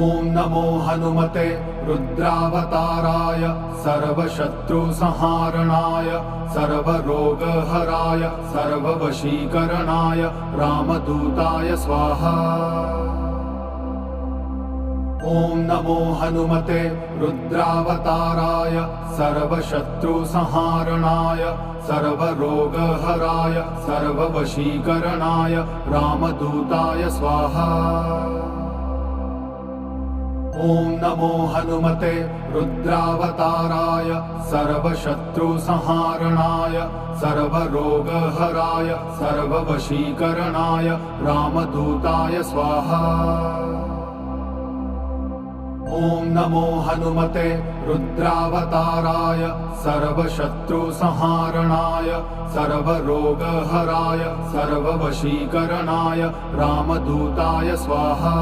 ॐ नमो हनुमते रुद्रावताराय सर्वशत्रुसंहारणाय सर्वरोगहराय सर्ववशीकरणाय रामदूताय स्वाहा। ॐ नमो हनुमते रुद्रावताराय सर्वशत्रुसंहारणाय सर्वरोगहराय सर्ववशीकरणाय रामदूताय स्वाहा। ॐ नमो हनुमते रुद्रावताराय सर्वशत्रुसंहारणाय सर्वरोगहराय सर्ववशीकरणाय रामदूताय स्वाहा। ॐ नमो हनुमते रुद्रावताराय सर्वशत्रुसंहारणाय सर्वरोगहराय सर्ववशीकरणाय रामदूताय स्वाहा।